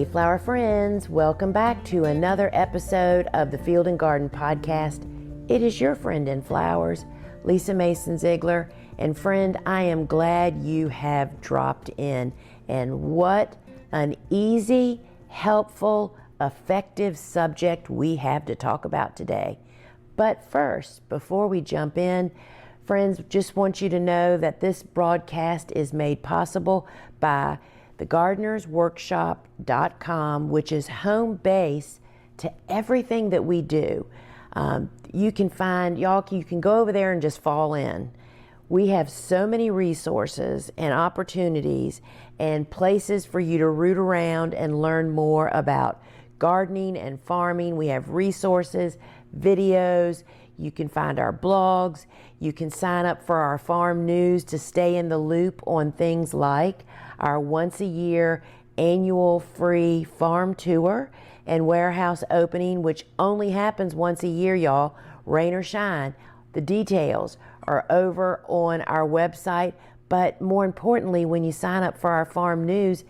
Mayflower friends, welcome back to another episode of the Field and Garden Podcast. It is your friend in flowers, Lisa Mason Ziegler. And friend, I am glad you have dropped in. And what an easy, helpful, effective subject we have to talk about today. But first, before we jump in, friends, just want you to know that this broadcast is made possible by thegardenersworkshop.com, which is home base to everything that we do. You can go over there and just fall in. We have so many resources and opportunities and places for you to root around and learn more about gardening and farming. We have resources, videos. You can find our blogs. You can sign up for our farm news to stay in the loop on things like our once a year annual free farm tour and warehouse opening, which only happens once a year, y'all, rain or shine. The details are over on our website, but more importantly, when you sign up for our farm news,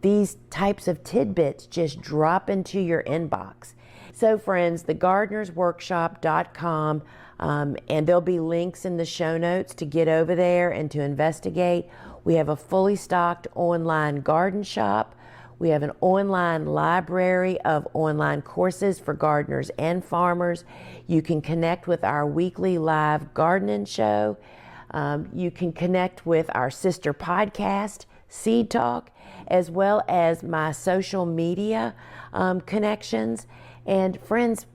these types of tidbits just drop into your inbox. So friends, thegardenersworkshop.com, and there'll be links in the show notes to get over there and to investigate. We have a fully stocked online garden shop. We have an online library of online courses for gardeners and farmers. You can connect with our weekly live gardening show. You can connect with our sister podcast, Seed Talk, as well as my social media connections. And friends,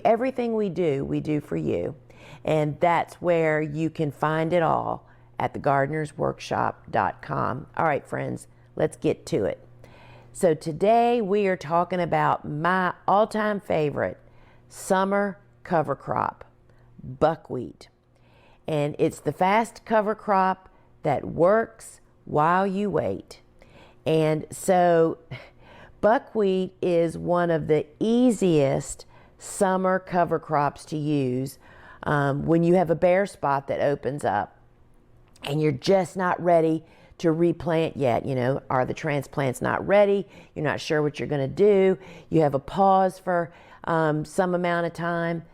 everything we do for you. And that's where you can find it all at thegardenersworkshop.com. All right, friends, let's get to it. So today we are talking about my all-time favorite summer cover crop, buckwheat. And it's the fast cover crop that works while you wait. And so buckwheat is one of the easiest summer cover crops to use when you have a bare spot that opens up and you're just not ready to replant yet. You know, are the transplants not ready? You're not sure what you're going to do. You have a pause for some amount of time.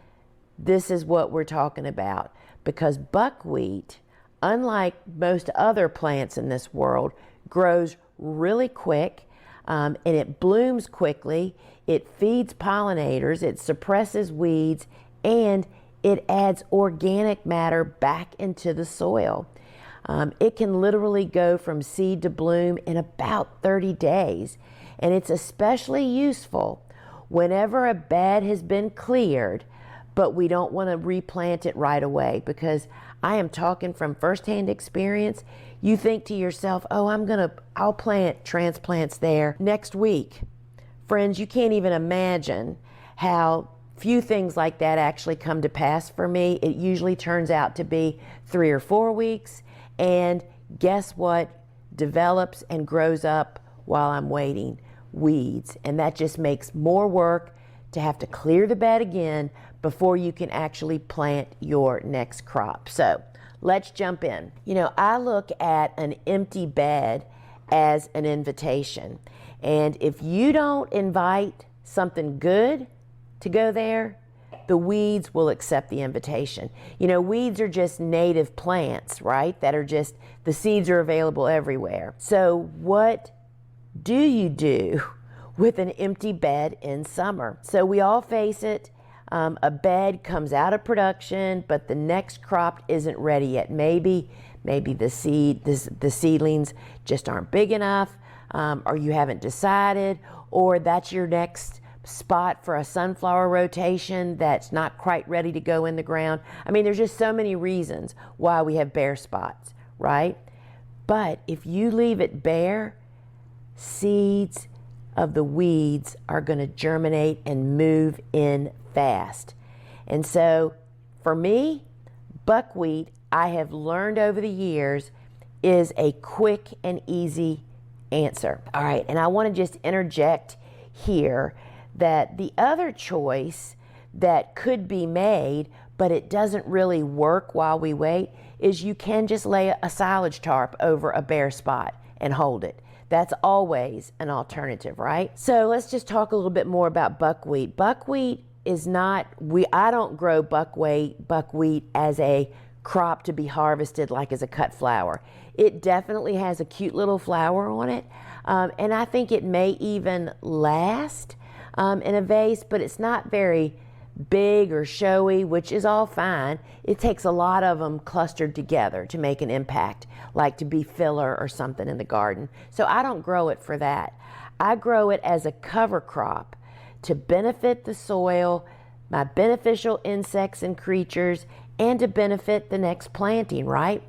This is what we're talking about, because buckwheat, unlike most other plants in this world, grows really quick. And it blooms quickly, it feeds pollinators, it suppresses weeds, and it adds organic matter back into the soil. It can literally go from seed to bloom in about 30 days. And it's especially useful whenever a bed has been cleared, but we don't want to replant it right away, because I am talking from firsthand experience. You think to yourself, oh, I'll plant transplants there next week. Friends, you can't even imagine how few things like that actually come to pass for me. It usually turns out to be 3 or 4 weeks. And guess what develops and grows up while I'm waiting? Weeds. And that just makes more work to have to clear the bed again before you can actually plant your next crop. So let's jump in. You know, I look at an empty bed as an invitation. And if you don't invite something good to go there, the weeds will accept the invitation. You know, weeds are just native plants, right? That are just, the seeds are available everywhere. So what do you do with an empty bed in summer? So we all face it. A bed comes out of production, but the next crop isn't ready yet. Maybe the seedlings just aren't big enough, or you haven't decided, or that's your next spot for a sunflower rotation that's not quite ready to go in the ground. I mean, there's just so many reasons why we have bare spots, right? But if you leave it bare, seeds of the weeds are going to germinate and move in fast. And so for me, buckwheat, I have learned over the years, is a quick and easy answer. All right, and I want to just interject here that the other choice that could be made, but it doesn't really work while we wait, is you can just lay a silage tarp over a bare spot and hold it. That's always an alternative, right? So let's just talk a little bit more about buckwheat. Buckwheat is not, I don't grow buckwheat as a crop to be harvested like as a cut flower. It definitely has a cute little flower on it, and I think it may even last in a vase, but it's not very big or showy, which is all fine. It takes a lot of them clustered together to make an impact, like to be filler or something in the garden. So I don't grow it for that. I grow it as a cover crop to benefit the soil, my beneficial insects and creatures, and to benefit the next planting, right?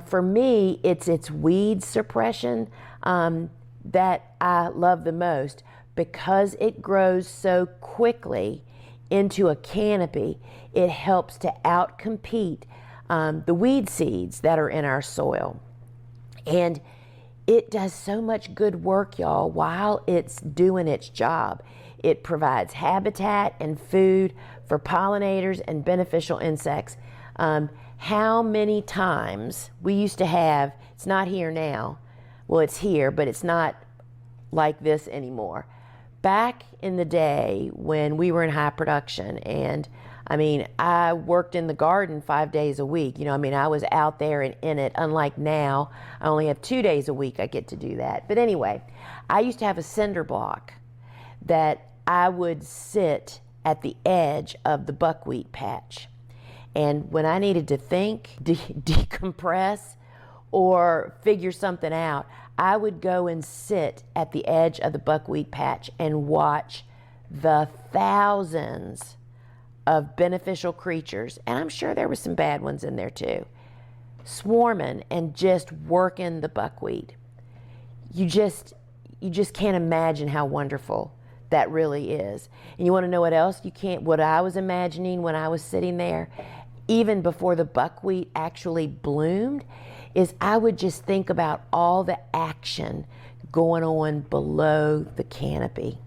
For me, it's weed suppression that I love the most, because it grows so quickly into a canopy. It helps to outcompete the weed seeds that are in our soil. And it does so much good work, y'all, while it's doing its job. It provides habitat and food for pollinators and beneficial insects. How many times we used to have, it's not here now, well, it's here, but it's not like this anymore. Back in the day when we were in high production, and I mean, I worked in the garden 5 days a week. You know, I mean, I was out there and in it, unlike now, I only have 2 days a week I get to do that. But anyway, I used to have a cinder block that I would sit at the edge of the buckwheat patch. And when I needed to think, decompress, or figure something out, I would go and sit at the edge of the buckwheat patch and watch the thousands of beneficial creatures, and I'm sure there were some bad ones in there too, swarming and just working the buckwheat. You just can't imagine how wonderful that really is. And you want to know what else what I was imagining when I was sitting there, even before the buckwheat actually bloomed, is I would just think about all the action going on below the canopy.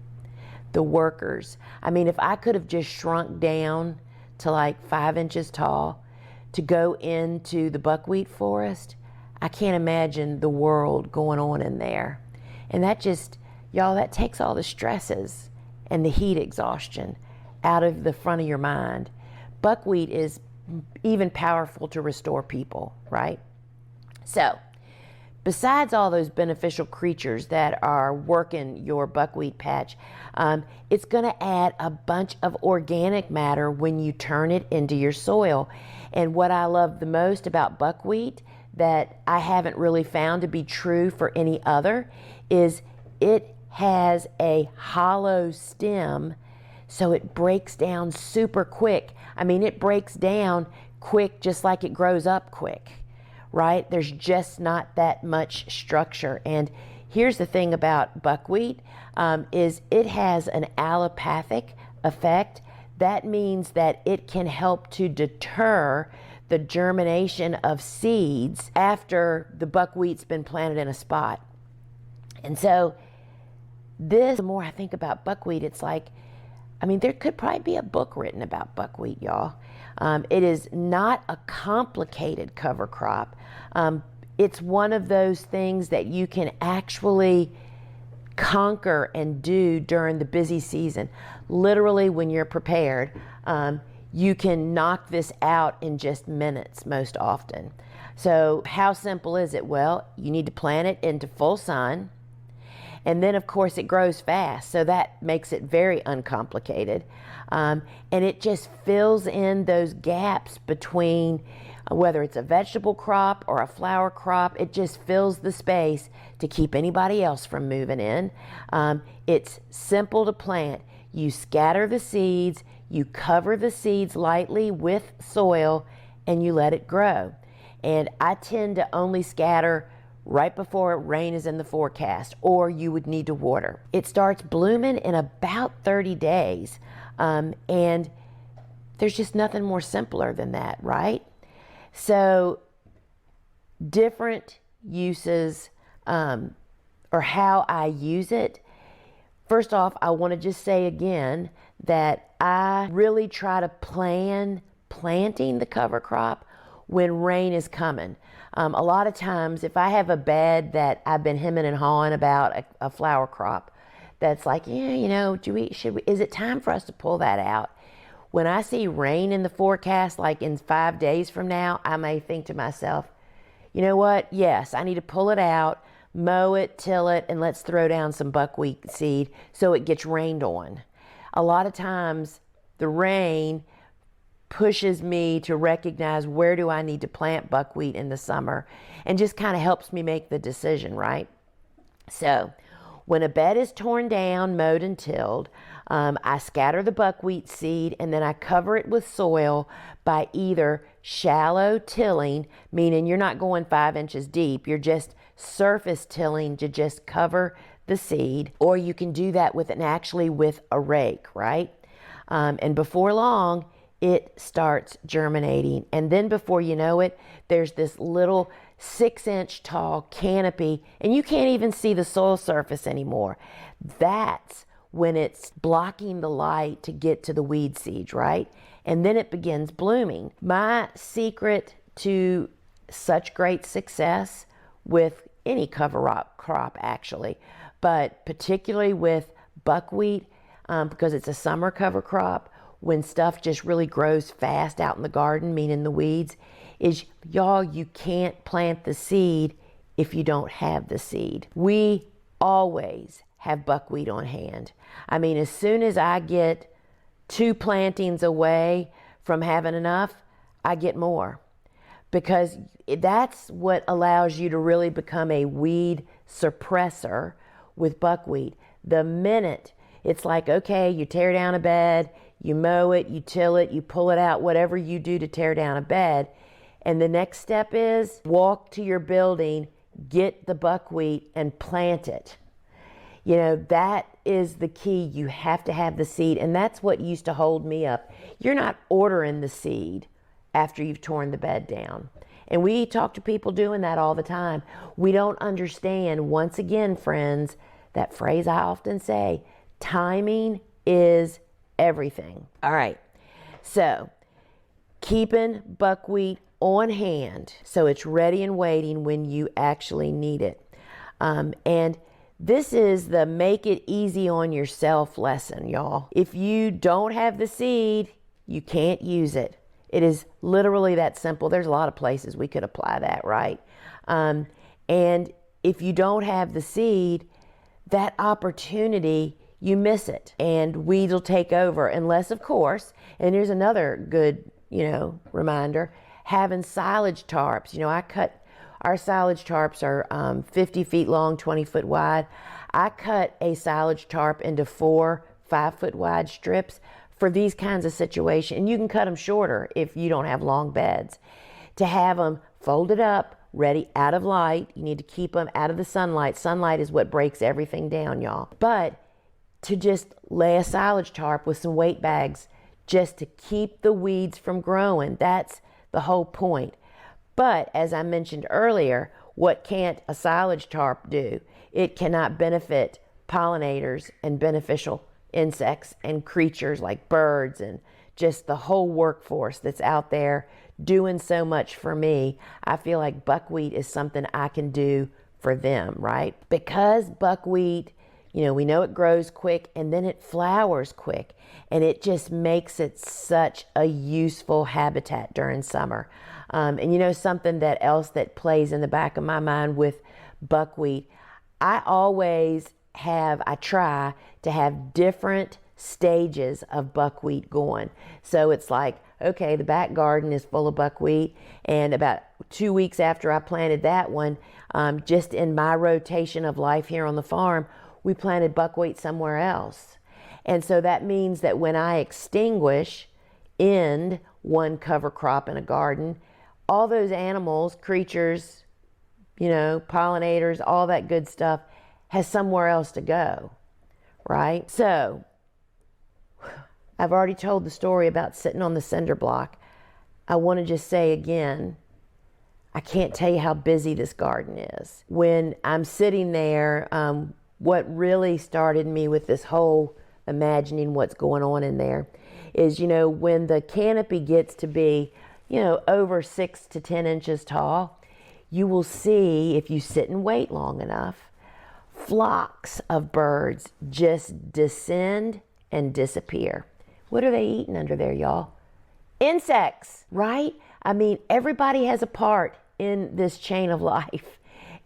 The workers. I mean, if I could have just shrunk down to like 5 inches tall to go into the buckwheat forest, I can't imagine the world going on in there. And that just, y'all, that takes all the stresses and the heat exhaustion out of the front of your mind. Buckwheat is even powerful to restore people, right? So, besides all those beneficial creatures that are working your buckwheat patch, it's going to add a bunch of organic matter when you turn it into your soil. And what I love the most about buckwheat that I haven't really found to be true for any other is it has a hollow stem, so it breaks down super quick. I mean, it breaks down quick just like it grows up quick. Right? There's just not that much structure. And here's the thing about buckwheat, is it has an allopathic effect. That means that it can help to deter the germination of seeds after the buckwheat's been planted in a spot. And so the more I think about buckwheat, it's like, I mean, there could probably be a book written about buckwheat, y'all. It is not a complicated cover crop. It's one of those things that you can actually conquer and do during the busy season. Literally, when you're prepared, you can knock this out in just minutes most often. So how simple is it? Well, you need to plant it into full sun. And then, of course, it grows fast, so that makes it very uncomplicated. And it just fills in those gaps between whether it's a vegetable crop or a flower crop. It just fills the space to keep anybody else from moving in. It's simple to plant. You scatter the seeds, you cover the seeds lightly with soil, and you let it grow. And I tend to only scatter right before rain is in the forecast, or you would need to water. It starts blooming in about 30 days, and there's just nothing more simpler than that, right? So different uses, or how I use it. First off, I want to just say again that I really try to plan planting the cover crop when rain is coming. A lot of times, if I have a bed that I've been hemming and hawing about a flower crop, that's like, yeah, you know, is it time for us to pull that out? When I see rain in the forecast, like in 5 days from now, I may think to myself, you know what? Yes, I need to pull it out, mow it, till it, and let's throw down some buckwheat seed so it gets rained on. A lot of times, the rain pushes me to recognize where do I need to plant buckwheat in the summer, and just kind of helps me make the decision, right? So when a bed is torn down, mowed, and tilled, I scatter the buckwheat seed, and then I cover it with soil by either shallow tilling, meaning you're not going 5 inches deep, you're just surface tilling to just cover the seed, or you can do that with a rake, right? And before long, it starts germinating. And then before you know it, there's this little 6-inch tall canopy, and you can't even see the soil surface anymore. That's when it's blocking the light to get to the weed seeds, right? And then it begins blooming. My secret to such great success with any cover crop actually, but particularly with buckwheat, because it's a summer cover crop, when stuff just really grows fast out in the garden, meaning the weeds, is y'all, you can't plant the seed if you don't have the seed. We always have buckwheat on hand. I mean, as soon as I get 2 plantings away from having enough, I get more. Because that's what allows you to really become a weed suppressor with buckwheat. The minute it's like, okay, you tear down a bed, you mow it, you till it, you pull it out, whatever you do to tear down a bed. And the next step is walk to your building, get the buckwheat, and plant it. You know, that is the key. You have to have the seed. And that's what used to hold me up. You're not ordering the seed after you've torn the bed down. And we talk to people doing that all the time. We don't understand, once again, friends, that phrase I often say, timing is everything. All right, so keeping buckwheat on hand so it's ready and waiting when you actually need it. And this is the make it easy on yourself lesson, y'all. If you don't have the seed, you can't use it. It is literally that simple. There's a lot of places we could apply that, right? And if you don't have the seed, that opportunity, you miss it, and weeds will take over, unless, of course, and here's another good, reminder, having silage tarps. Our silage tarps are 50 feet long, 20 foot wide. I cut a silage tarp into 4 5-foot wide strips for these kinds of situations, and you can cut them shorter if you don't have long beds. To have them folded up, ready out of light, you need to keep them out of the sunlight. Sunlight is what breaks everything down, y'all. But to just lay a silage tarp with some weight bags just to keep the weeds from growing. That's the whole point. But as I mentioned earlier, what can't a silage tarp do? It cannot benefit pollinators and beneficial insects and creatures like birds and just the whole workforce that's out there doing so much for me. I feel like buckwheat is something I can do for them, right? Because buckwheat, we know it grows quick and then it flowers quick, and it just makes it such a useful habitat during summer. And something else that plays in the back of my mind with buckwheat, I try to have different stages of buckwheat going. So it's like, okay, the back garden is full of buckwheat, and about 2 weeks after I planted that one, just in my rotation of life here on the farm, we planted buckwheat somewhere else. And so that means that when I end one cover crop in a garden, all those animals, creatures, pollinators, all that good stuff has somewhere else to go, right? So I've already told the story about sitting on the cinder block. I want to just say again, I can't tell you how busy this garden is. When I'm sitting there, what really started me with this whole imagining what's going on in there is, when the canopy gets to be, over 6 to 10 inches tall, you will see, if you sit and wait long enough, flocks of birds just descend and disappear. What are they eating under there, y'all? Insects, right? I mean, everybody has a part in this chain of life.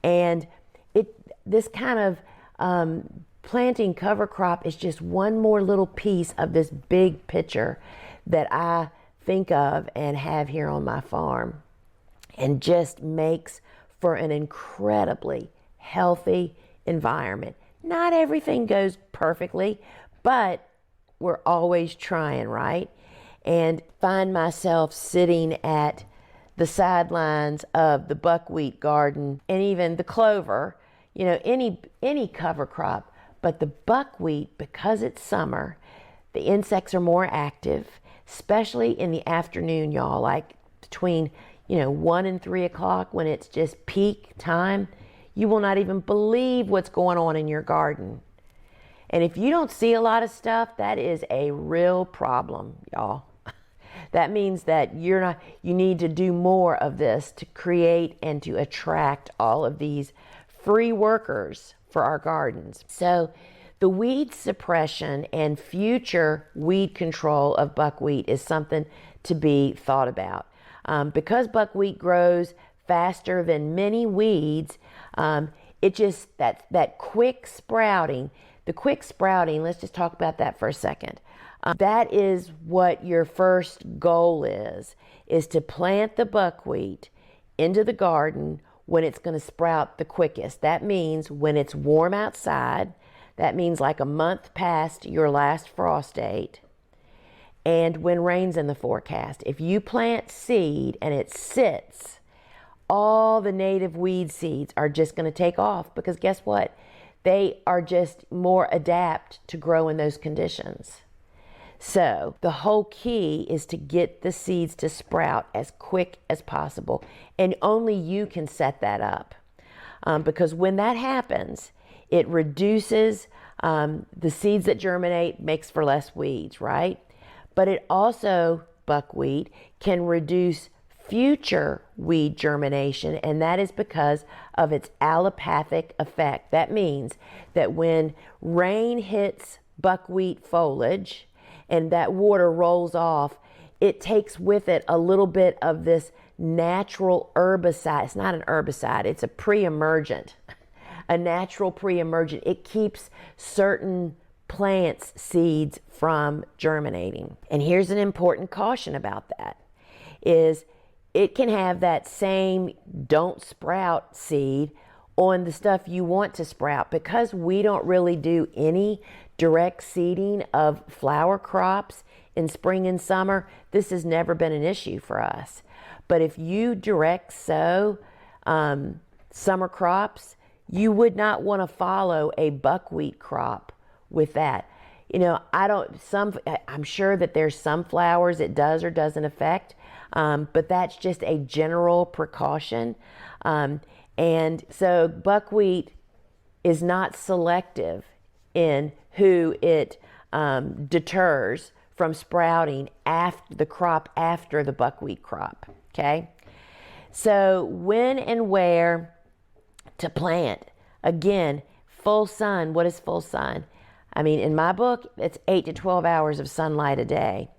And this kind of planting cover crop is just one more little piece of this big picture that I think of and have here on my farm, and just makes for an incredibly healthy environment. Not everything goes perfectly, but we're always trying, right? And find myself sitting at the sidelines of the buckwheat garden and even the clover, any cover crop. But the buckwheat, because it's summer, the insects are more active, especially in the afternoon, y'all, like between 1 and 3 o'clock, when it's just peak time. You will not even believe what's going on in your garden. And if you don't see a lot of stuff, that is a real problem, y'all. That means that you need to do more of this to create and to attract all of these free workers for our gardens. So the weed suppression and future weed control of buckwheat is something to be thought about. Because buckwheat grows faster than many weeds, it just, that quick sprouting, let's just talk about that for a second. That is what your first goal is to plant the buckwheat into the garden when it's going to sprout the quickest. That means when it's warm outside. That means like a month past your last frost date, and when rain's in the forecast. If you plant seed and it sits, all the native weed seeds are just going to take off, because guess what? They are just more adapt to grow in those conditions. So the whole key is to get the seeds to sprout as quick as possible, and only you can set that up, because when that happens, it reduces the seeds that germinate, makes for less weeds, right? But it also, buckwheat, can reduce future weed germination, and that is because of its allopathic effect. That means that when rain hits buckwheat foliage and that water rolls off, it takes with it a little bit of this natural herbicide. It's not an herbicide, it's a pre-emergent, a natural pre-emergent. It keeps certain plants' seeds from germinating. And here's an important caution about that, is it can have that same don't sprout seed on the stuff you want to sprout. Because we don't really do any direct seeding of flower crops in spring and summer, this has never been an issue for us. But if you direct sow summer crops, you would not want to follow a buckwheat crop with that. I'm sure that there's some flowers it does or doesn't affect, but that's just a general precaution. And so buckwheat is not selective in who it deters from sprouting after the crop, after the buckwheat crop, okay? So when and where to plant. Again, full sun. What is full sun? I mean, in my book, it's 8 to 12 hours of sunlight a day.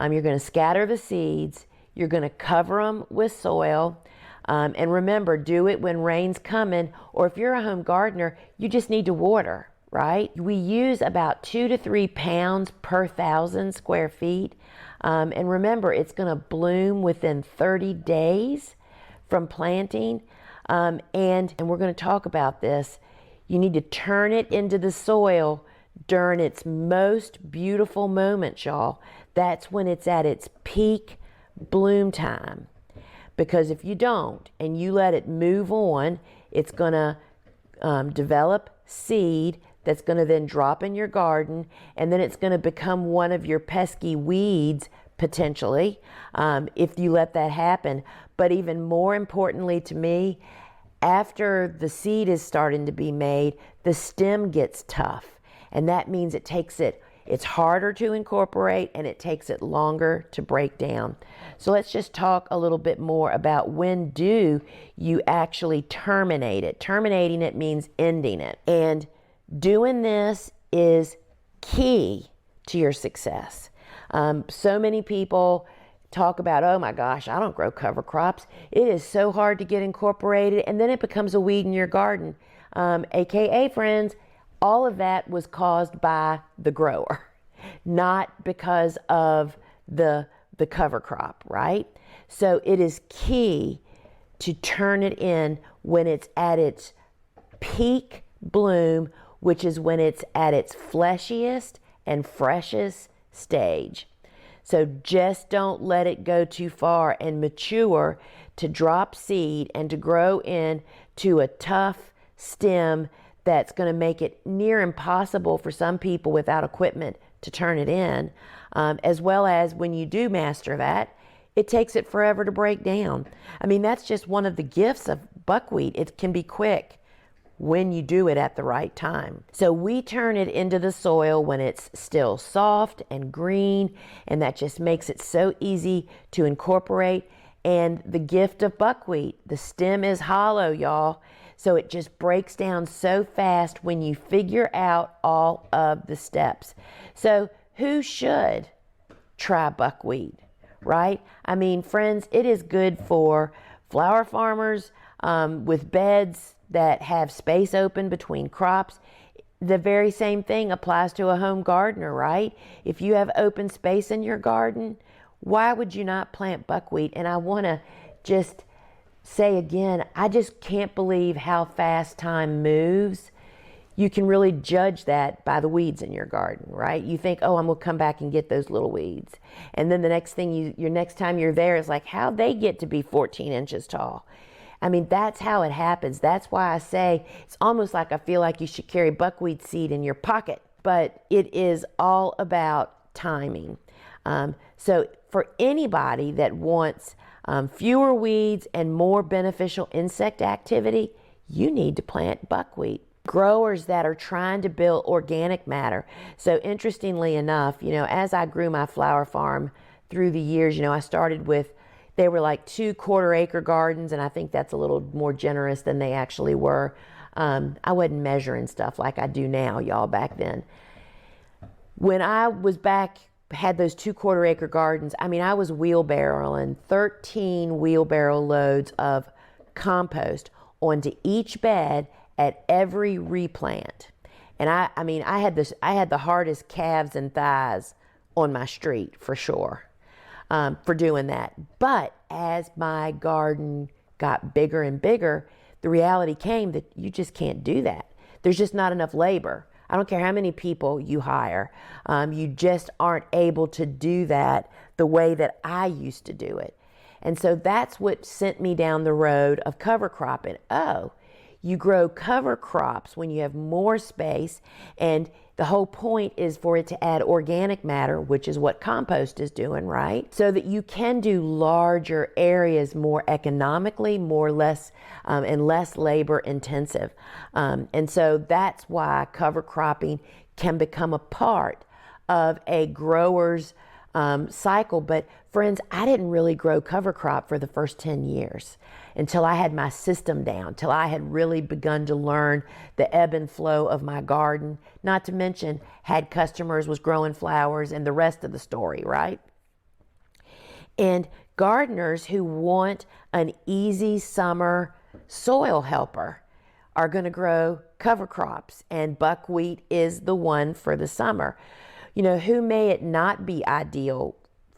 You're going to scatter the seeds. You're going to cover them with soil. And remember, do it when rain's coming, or if you're a home gardener, you just need to water, right? We use about 2 to 3 pounds per 1,000 square feet. And remember, it's going to bloom within 30 days from planting. And we're going to talk about this. You need to turn it into the soil during its most beautiful moments, y'all. That's when it's at its peak bloom time. Because if you don't and you let it move on, it's going to develop seed that's going to then drop in your garden, and then it's going to become one of your pesky weeds potentially, if you let that happen. But even more importantly to me, after the seed is starting to be made, the stem gets tough. And that means it takes it It's harder to incorporate and it takes it longer to break down. So let's just talk a little bit more about when do you actually terminate it. Terminating it means ending it. And doing this is key to your success. So many people talk about, oh my gosh, I don't grow cover crops. It is so hard to get incorporated, and then it becomes a weed in your garden. AKA, friends, all of that was caused by the grower, not because of the cover crop, right? So it is key to turn it in when it's at its peak bloom, which is when it's at its fleshiest and freshest stage. So just don't let it go too far and mature to drop seed and to grow into a tough stem that's going to make it near impossible for some people without equipment to turn it in, as well as when you do master that, it takes it forever to break down. I mean, that's just one of the gifts of buckwheat. It can be quick when you do it at the right time. So we turn it into the soil when it's still soft and green, and that just makes it so easy to incorporate. And the gift of buckwheat, the stem is hollow, y'all. So it just breaks down so fast when you figure out all of the steps. So who should try buckwheat, right? I mean, friends, it is good for flower farmers with beds that have space open between crops. The very same thing applies to a home gardener, right? If you have open space in your garden, why would you not plant buckwheat? And I want to just say again, I just can't believe how fast time moves. You can really judge that by the weeds in your garden, right? You think, oh, I'm gonna come back and get those little weeds. And then the next thing your next time you're there is like, how'd they get to be 14 inches tall? I mean, that's how it happens. That's why I say it's almost like I feel like you should carry buckwheat seed in your pocket, but it is all about timing. So for anybody that wants fewer weeds and more beneficial insect activity, you need to plant buckwheat. Growers that are trying to build organic matter. So interestingly enough, as I grew my flower farm through the years, I started with, they were like 2 quarter-acre gardens, and I think that's a little more generous than they actually were. I wasn't measuring stuff like I do now, y'all, back then. When I was had those 2 quarter-acre gardens, I mean, I was wheelbarrowing 13 wheelbarrow loads of compost onto each bed at every replant. And I had the hardest calves and thighs on my street for sure. For doing that. But as my garden got bigger and bigger, the reality came that you just can't do that. There's just not enough labor. I don't care how many people you hire. You just aren't able to do that the way that I used to do it. And so that's what sent me down the road of cover cropping. Oh, you grow cover crops when you have more space, and the whole point is for it to add organic matter, which is what compost is doing, right? So that you can do larger areas more economically, less labor intensive. And so that's why cover cropping can become a part of a grower's cycle. But friends, I didn't really grow cover crop for the first 10 years until I had my system down, till I had really begun to learn the ebb and flow of my garden, not to mention had customers, was growing flowers, and the rest of the story, right? And gardeners who want an easy summer soil helper are going to grow cover crops, and buckwheat is the one for the summer. Who may it not be ideal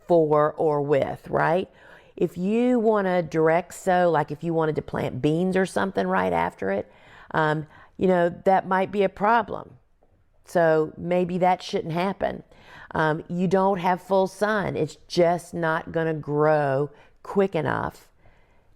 for or with, right? If you want to direct sow, like if you wanted to plant beans or something right after it, that might be a problem. So maybe that shouldn't happen. You don't have full sun. It's just not going to grow quick enough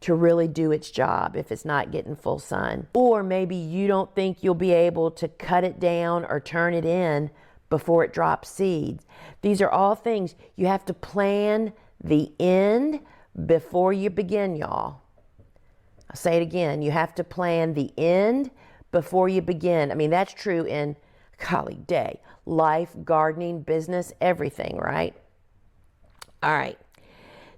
to really do its job if it's not getting full sun. Or maybe you don't think you'll be able to cut it down or turn it in before it drops seeds. These are all things you have to plan the end before you begin, y'all. I'll say it again. You have to plan the end before you begin. I mean, that's true in golly day, life, gardening, business, everything, right? All right.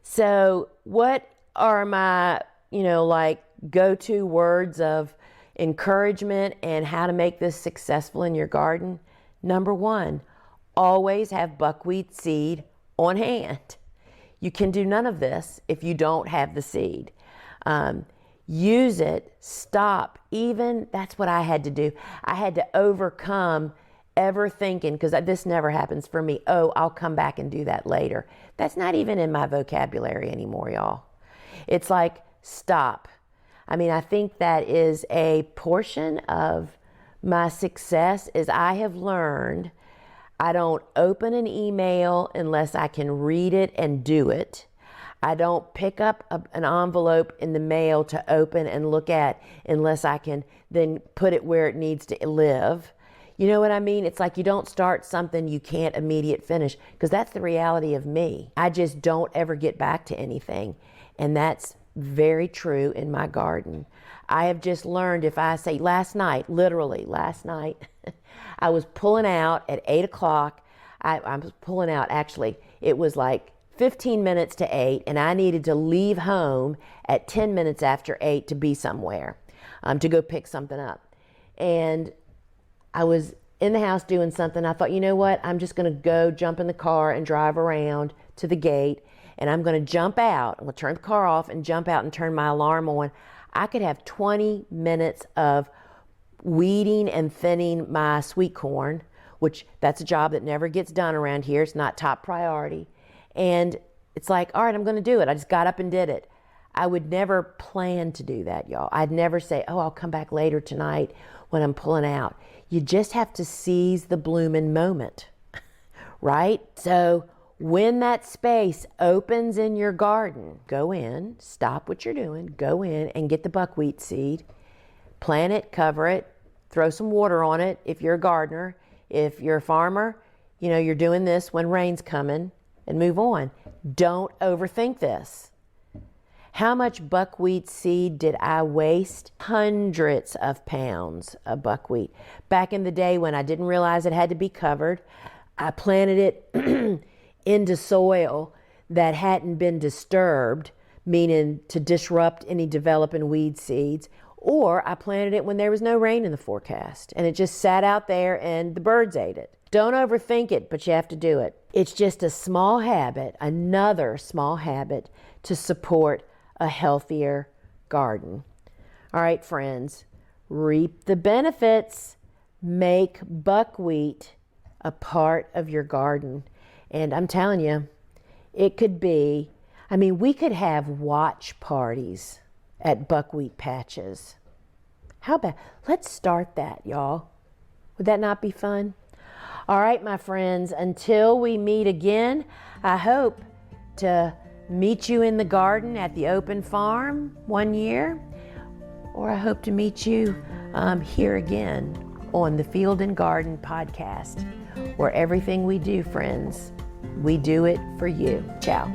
So what are my, like go-to words of encouragement and how to make this successful in your garden? Number one, always have buckwheat seed on hand. You can do none of this if you don't have the seed. Use it, stop. Even, that's what I had to do. I had to overcome ever thinking, because this never happens for me, oh, I'll come back and do that later. That's not even in my vocabulary anymore, y'all. It's like, stop. I mean, I think that is a portion of my success, is I have learned I don't open an email unless I can read it and do it. I don't pick up an envelope in the mail to open and look at unless I can then put it where it needs to live. You know what I mean? It's like you don't start something you can't immediate finish, because that's the reality of me. I just don't ever get back to anything. And that's very true in my garden. I have just learned, if I say literally last night, I was pulling out at 8 o'clock. I was pulling out, actually, it was like 15 minutes to 8, and I needed to leave home at 10 minutes after 8 to be somewhere, to go pick something up. And I was in the house doing something. I thought, you know what? I'm just going to go jump in the car and drive around to the gate, and I'm going to jump out. I'm going to turn the car off and jump out and turn my alarm on. I could have 20 minutes of weeding and thinning my sweet corn, which that's a job that never gets done around here. It's not top priority. And it's like, all right, I'm going to do it. I just got up and did it. I would never plan to do that, y'all. I'd never say, oh, I'll come back later tonight when I'm pulling out. You just have to seize the blooming moment, right? So when that space opens in your garden, go in, stop what you're doing, go in and get the buckwheat seed, plant it, cover it, throw some water on it if you're a gardener. If you're a farmer, you're doing this when rain's coming, and move on. Don't overthink this. How much buckwheat seed did I waste? Hundreds of pounds of buckwheat. Back in the day when I didn't realize it had to be covered, I planted it into soil that hadn't been disturbed, meaning to disrupt any developing weed seeds, or I planted it when there was no rain in the forecast, and it just sat out there and the birds ate it. Don't overthink it, but you have to do it. It's just a small habit, another small habit to support a healthier garden. All right, friends, reap the benefits. Make buckwheat a part of your garden. And I'm telling you, it could be, we could have watch parties at buckwheat patches. How about, let's start that, y'all. Would that not be fun? All right, my friends, until we meet again, I hope to meet you in the garden at the open farm one year, or I hope to meet you here again on the Field and Garden podcast, where everything we do, friends, we do it for you. Ciao.